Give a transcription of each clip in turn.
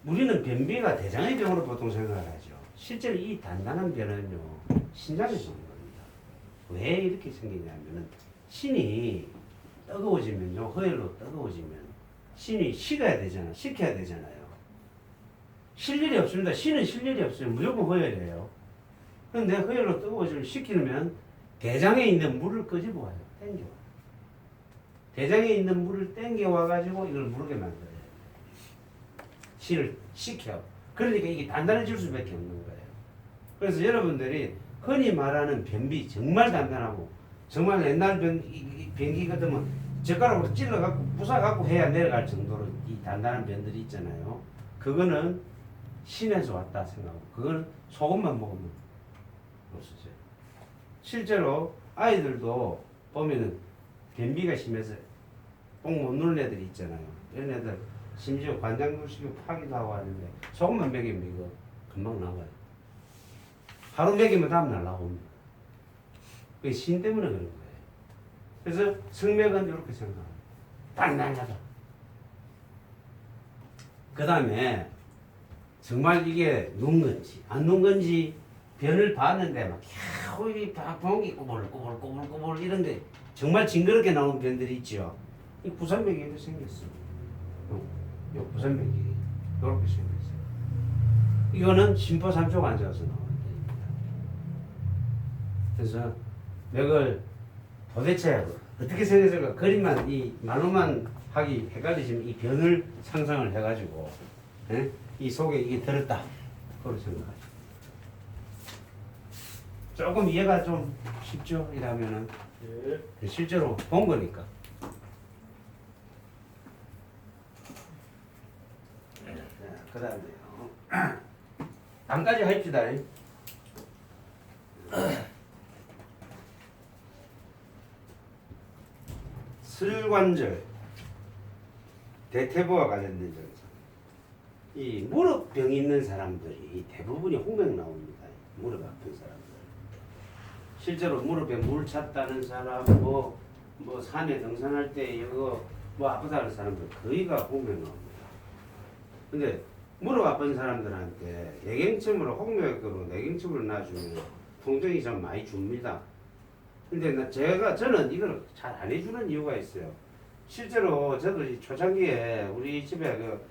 우리는 변비가 대장의 병으로 보통 생각을 하죠. 실제로 이 단단한 변은요, 신장에서 오는 겁니다. 왜 이렇게 생기냐면은, 신이 뜨거워지면요, 허혈로 뜨거워지면, 신이 식어야 되잖아, 식혀야 되잖아요. 쉴 일이 없습니다. 신은 쉴 일이 없어요. 무조건 허혈이에요. 그런데 허혈로 뜨거워지면 식히면 대장에 있는 물을 끄집어와요. 땡겨와요. 대장에 있는 물을 땡겨와가지고 이걸 무르게 만들어요. 신을 식혀. 그러니까 이게 단단해질 수밖에 없는 거예요. 그래서 여러분들이 흔히 말하는 변비 정말 단단하고 정말 옛날 변기 같으면 젓가락으로 찔러갖고 부숴갖고 해야 내려갈 정도로 이 단단한 변들이 있잖아요. 그거는 신에서 왔다 생각하고 그거는 소금만 먹으면 없어져요. 실제로 아이들도 보면은 변비가 심해서 똥 못 누는 애들이 있잖아요. 이런 애들 심지어 관장물식이 파기도 하고 하는데 소금만 먹이면 이거 금방 나와요. 하루 먹이면 다음날 나옵니다. 그게 신 때문에 그런 거예요. 그래서 성맥은 이렇게 생각합니다. 단단하다. 그 다음에 정말 이게 눈 건지 안 눈 건지 변을 봤는데 막 겨울이 방이 꼬불꼬불 이런데 정말 징그럽게 나오는 변들이 있죠. 이 구산맥이 이렇게 생겼어. 요 구산맥이 이렇게 생겼어요. 이거는 심포삼초가 앉아서 나오는 변입니다. 그래서 맥을 도대체 어떻게 생겼을까 그림만 이 말로만 하기 헷갈리시면 이 변을 상상을 해가지고 이 속에 이게 들었다 그렇게 생각하죠. 조금 이해가 좀 쉽죠? 이라면은 실제로 본 거니까. 그 다음에 단까지 합시다. 슬관절, 대퇴부와 관련된 증상. 이 무릎병이 있는 사람들이 대부분이 홍맥 나옵니다. 무릎 아픈 사람들. 실제로 무릎에 물 찼다는 사람, 뭐 산에 등산할 때 이거 뭐 아프다는 사람들 거의가 홍맥 나옵니다. 근데 무릎 아픈 사람들한테 예경침으로 홍맥으로 내경침을 놔주면 통증이 좀 많이 줍니다. 근데 저는 이걸 잘 안 해주는 이유가 있어요. 실제로 저도 초창기에 우리 집에 그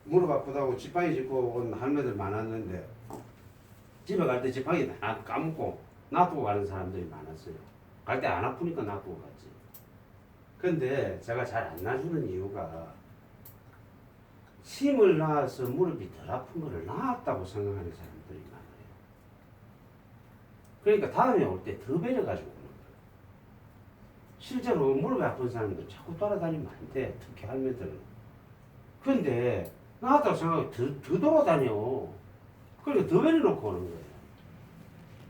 무릎 아프다고 지팡이 짚고 온 할머니들 많았는데 집에 갈 때 지팡이 다 까먹고 놔두고 가는 사람들이 많았어요. 갈 때 안 아프니까 놔두고 갔지. 근데 제가 잘 안 놔주는 이유가 침을 놔서 무릎이 덜 아픈 거를 놔았다고 생각하는 사람들이 많아요. 그러니까 다음에 올 때 더 배려가지고 오는 거예요. 실제로 무릎이 아픈 사람들 자꾸 돌아다니면 안 돼. 특히 할매들은. 근데 나왔다고 생각하고 더 돌아다녀. 그러니까 더 배려놓고 오는 거예요.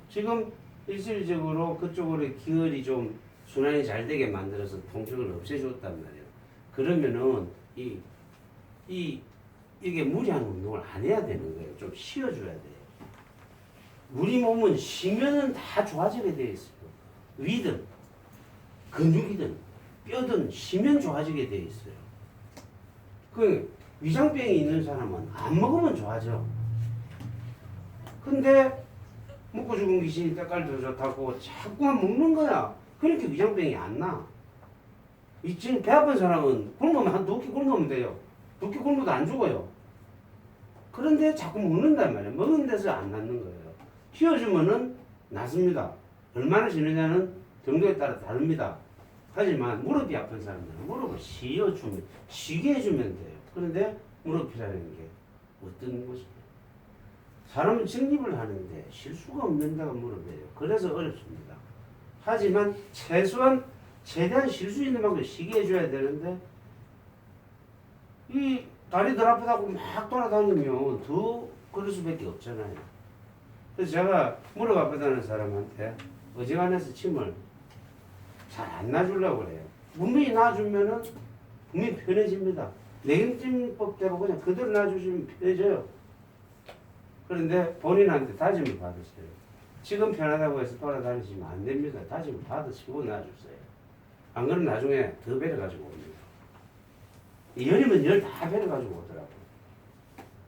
지금 일시적으로 그쪽으로 기혈이 좀 순환이 잘 되게 만들어서 통증을 없애줬단 말이에요. 그러면은 이게 무리한 운동을 안 해야 되는 거예요. 좀 쉬어줘야 돼요. 우리 몸은 쉬면은 다 좋아지게 되어 있어요. 위든 근육이든 뼈든 쉬면 좋아지게 되어 있어요. 그 위장병이 있는 사람은 안 먹으면 좋아져. 근데 먹고 죽은 귀신이 때깔도 좋다고 자꾸만 먹는 거야. 그러니까 위장병이 안 나. 지금 배 아픈 사람은 굶으면 한 2끼 굶으면 돼요. 2끼 굶어도 안 죽어요. 그런데 자꾸 먹는단 말이에요. 먹는 데서 안 낫는 거예요. 쉬어주면은 낫습니다. 얼마나 쉬느냐는 정도에 따라 다릅니다. 하지만 무릎이 아픈 사람들은 무릎을 쉬게 해주면 돼요. 그런데 무릎이라는 게 어떤 것입니까? 사람은 정립을 하는데 쉴 수가 없는 데가 무릎이에요. 그래서 어렵습니다. 하지만 최대한 쉴 수 있는 만큼 쉬게 해줘야 되는데 이 다리 덜 아프다고 막 돌아다니면 더 그럴 수밖에 없잖아요. 그래서 제가 무릎 아프다는 사람한테 어지간해서 침을 잘 안 놔주려고 그래요. 분명히 놔주면은 분명히 편해집니다. 내경찜법대로 그냥 그대로 놔주시면 편해져요. 그런데 본인한테 다짐을 받으세요. 지금 편하다고 해서 돌아다니시면 안 됩니다. 다짐을 받으시고 놔주세요. 안 그러면 나중에 더 배려가지고 옵니다. 열이면 열 다 배려가지고 오더라고요.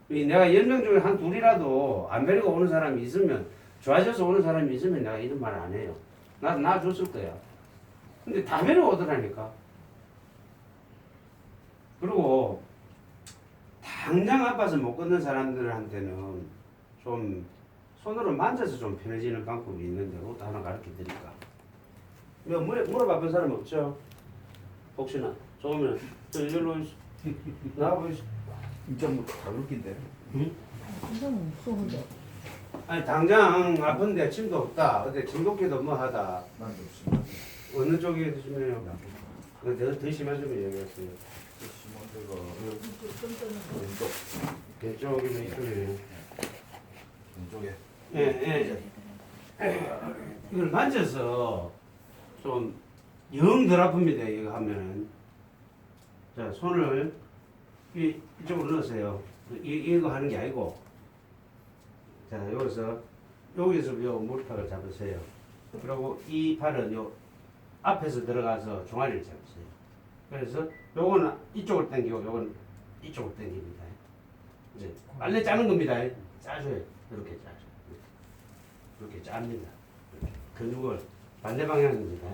내가 10명 중에 한 둘이라도 안 베리고 오는 사람이 있으면 좋아져서 오는 사람이 있으면 내가 이런 말 안 해요. 나 줬을 거야. 근데 다 베리고 오더라니까. 그리고 당장 아파서 못 걷는 사람들한테는 좀 손으로 만져서 좀 편해지는 방법이 있는데 그것도 하나 가르쳐 드릴까? 뭐 무릎 아픈 사람 없죠? 혹시나 좋으면 저 일로 나와보시. 진짜 뭐다 그렇긴데. 응? 이건 무서운데. 아니 당장 아픈데 침도 없다. 어디 진돗개도 뭐 하다. 난 좀 어느 쪽에 드시면요? 더 심하시면 얘기했어요. 심한 데가 왼쪽 왼쪽이면 이쪽이에요. 왼쪽에. 예. 이걸 만져서 좀 영 덜 아픕니다. 이거 하면은. 자, 손을 이쪽으로 넣으세요. 이거 하는 게 아니고. 자, 여기서 요 무릎팍을 잡으세요. 그리고 이 팔은 요 앞에서 들어가서 종아리를 잡으세요. 그래서 요거는 이쪽으로 당기고 요건 이쪽으로 당깁니다. 이제 빨래 짜는 겁니다. 짜줘요. 이렇게 짜줘. 이렇게 짭니다. 이렇게. 근육을 반대 방향입니다.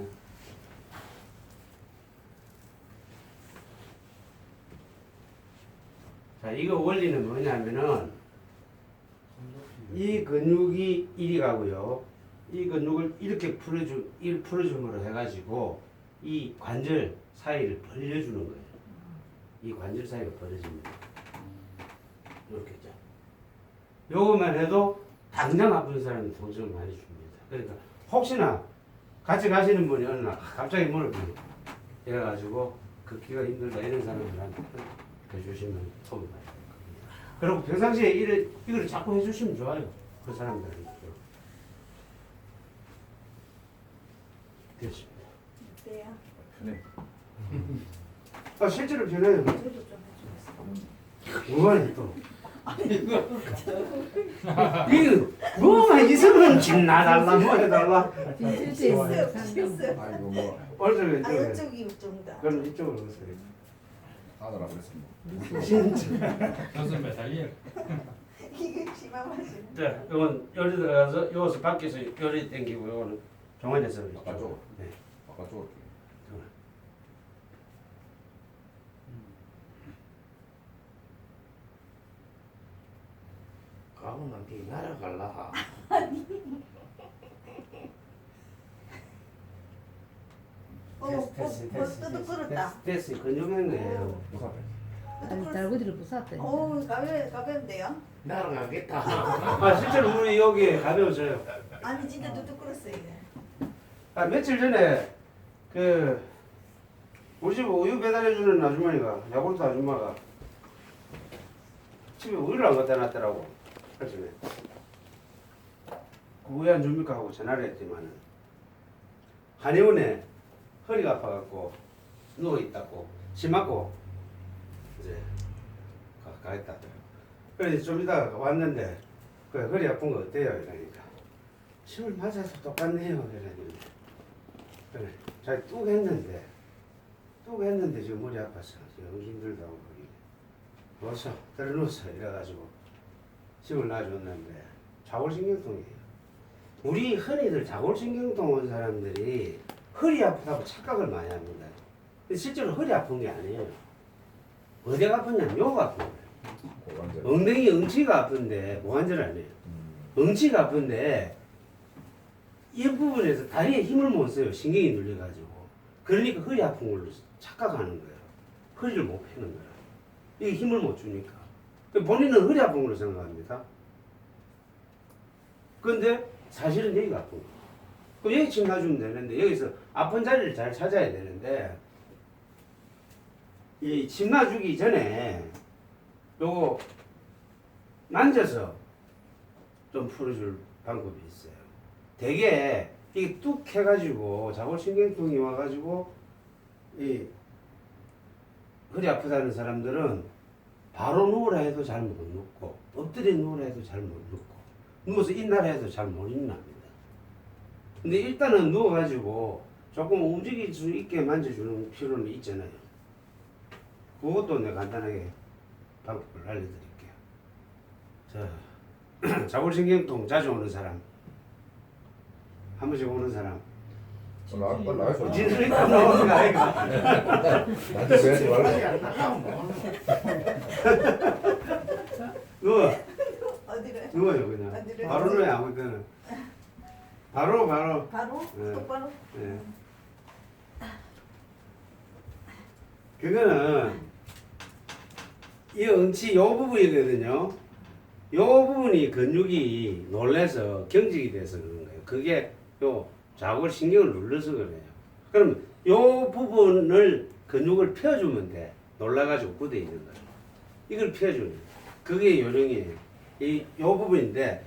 자, 이거 원리는 뭐냐면은 이 근육이 이리 가고요. 이 근육을 이렇게 풀어줌으로 해가지고 이 관절 사이를 벌려주는 거예요. 이 관절 사이가 벌어집니다. 이렇게 자. 요것만 해도 당장 아픈 사람이 도움을 많이 줍니다. 그러니까 혹시나 같이 가시는 분이 어느 날 갑자기 무릎이 이래가지고 걷기가 힘들다 이런 사람들한테 해주시면 도움이 많이 됩니다. 그리고 평상시에 이걸 자꾸 해주시면 좋아요. 그 사람들은. 됐습니다. 어때요? 편해. 실제로 변해요. 저도 좀 해주겠어요. 뭐하니 또? 이거 뭐만 있으면 집나달라 뭐 해달라. 실수. 아이고 뭐 얼른 아 이쪽에. 이쪽이 좀 더. 그럼 이쪽으로 오세요. 하더라 그랬습니다. 진짜. 무슨 메달리에 이게 심하마시. 자, 이건 열이 들어가서 여기서 밖에서 열이 당기고 이거는 종아리에서 바깥쪽으로. 네. 바깥쪽으로. 가보면 네 날아갈라. 뜨뜻 끓었다. 됐어. 근육인 거예요. 달구지를 부쌌대. 오 가벼운데요? 날아가겠다. 아 실제로 우리 여기 가벼워져요. 아니 진짜 뜨뜻 끓었어요 이게. 아 며칠 전에 우리 집 우유 배달해주는 아주머니가 야구르트 아줌마가 집에 우유를 안 갖다 놨더라고. 아침에 그 우유 안 줍니까 하고 전화를 했더니만은 한의원에 허리가 아파갖고 누워 있다고 침 맞고 이제 가겠다. 그래서 좀 이따가 왔는데 그 허리 아픈 거 어때요? 이러니까 침을 맞아서 똑같네요. 이러는데 그래 잘 뚝 했는데 지금 머리 아파서 너무 힘들다고 거기 어서 들어놓았어 이래가지고 침을 놔줬는데 좌골신경통이에요. 우리 흔히들 좌골신경통 온 사람들이 허리 아프다고 착각을 많이 합니다. 근데 실제로 허리 아픈 게 아니에요. 어디가 아프냐면 요가 아픈 거예요. 고관절. 엉덩이 응치가 아픈데 고관절 아니에요. 응치가 아픈데 이 부분에서 다리에 힘을 못 써요. 신경이 눌려가지고. 그러니까 허리 아픈 걸로 착각하는 거예요. 허리를 못 펴는 거예요. 이게 힘을 못 주니까. 본인은 허리 아픈 걸로 생각합니다. 근데 사실은 여기가 아픈 거예요. 그럼 여기 침 놔주면 되는데 여기서 아픈 자리를 잘 찾아야 되는데 이 침 놔주기 전에 요거 만져서 좀 풀어줄 방법이 있어요. 되게 이게 뚝 해가지고 자골신경통이 와가지고 이 허리 아프다는 사람들은 바로 누우라 해도 잘 못 눕고 엎드려 누우라 해도 잘 못 눕고 누워서 있나라 해도 잘 못 있납니다. 근데 일단은 누워가지고 조금 움직일 수 있게 만져주는 필요는 있잖아요. 그것도 내가 간단하게 방법을 알려드릴게요. 자, 자골신경통 자주 오는 사람. 한 번씩 오는 사람. 나의 소리. 진술이 다 나오는 거 아이가? 나한테 왜하지 말래. 누워. 어디를? 누워요 그냥. 어디를? 바로 누워요 아무 때나. 바로. 바로? 네. 똑바로? 예. 그거는 이 엉치 요 부분이거든요. 요 부분이 근육이 놀래서 경직이 돼서 그런 거예요. 그게 요 좌골신경을 눌러서 그래요. 그럼 요 부분을 근육을 펴주면 돼. 놀라가지고 굳어 있는 거예요. 이걸 펴주는 거예요. 그게 요령이에요. 요 부분인데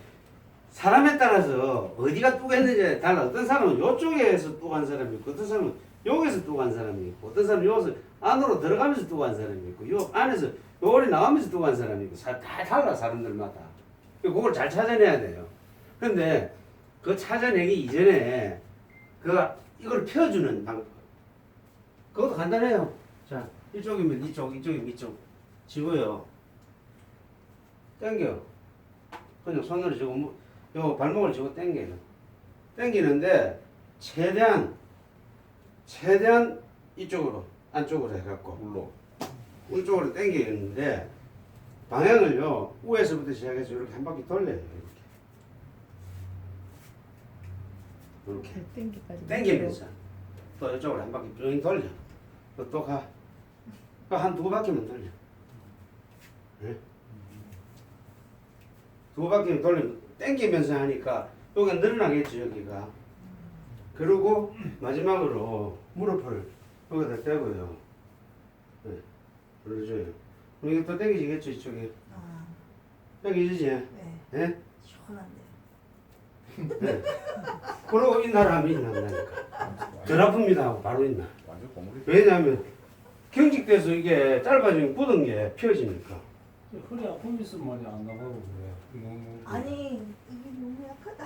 사람에 따라서 어디가 뚜겠는지에 달라. 어떤 사람은 요쪽에서 뚜간 사람이 있고 어떤 사람은 여기서 뚜간 사람이 있고 어떤 사람은 여기서 안으로 들어가면서 뚜간 사람이 있고 요 안에서 요리 나오면서 뚜간 사람이 있고 다 달라 사람들마다. 그걸 잘 찾아내야 돼요. 근데 그 찾아내기 이전에 이걸 펴주는 방법. 그것도 간단해요. 자, 이쪽이면 이쪽, 이쪽이면 이쪽. 집어요. 당겨. 그냥 손으로 지고 요 발목을 지고 당겨요. 당기는데 최대한 이쪽으로 안쪽으로 해갖고 물로. 우쪽으로 당기는데 방향을요 우에서부터 시작해서 이렇게 한 바퀴 돌려요. 이렇게 땡기까지. 당기면서 또 이쪽으로 한 바퀴 쭉 돌려. 또 가. 한 두 바퀴만 돌려. 네? 두 바퀴 돌리면 당기면서 하니까 여기가 늘어나겠죠 여기가. 그리고 마지막으로 무릎을 여기다 떼고요. 네. 눌러줘요. 그럼 이게 또 당기지겠죠 이쪽에. 아, 당기지지? 네. 네? 시원한데. 그러고 인나를 하면 인난다니까. 전 아픕니다 하고 바로 인나. 완전 고물이. 왜냐하면 경직돼서 이게 짧아지면 굳은 게 펴지니까. 허리 아픔 있으면 말이 안 나가고 그래. 너무 아니 이게 너무 약하다.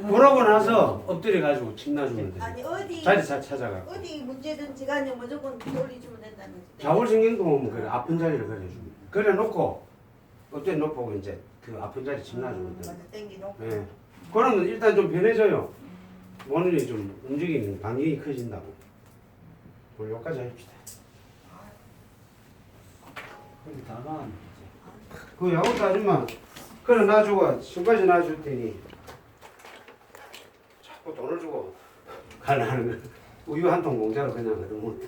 그러고 나서 엎드려 가지고 침 놔주면 돼. 아니 어디 자리 잘 찾아가고. 어디 문제든지 간에 무조건 돌려주면 된다는 거지. 좌골신경도 오면 그래 아픈 자리를 그려주면. 그래 놓고 엎드려 놓고 이제 그 아픈 자리 침 놔주면 돼. 맞아 땡기놓고. 예. 그러면 일단 좀 편해져요. 오늘이 좀 움직이는 반경이 커진다고. 우리 여기까지 합시다. 거기 다 나왔네. 그 야구도 아줌마 그래 놔주고 손까지 놔줄 테니 자꾸 돈을 주고 가려는 거 우유 한 통 공짜로 그냥 얻으면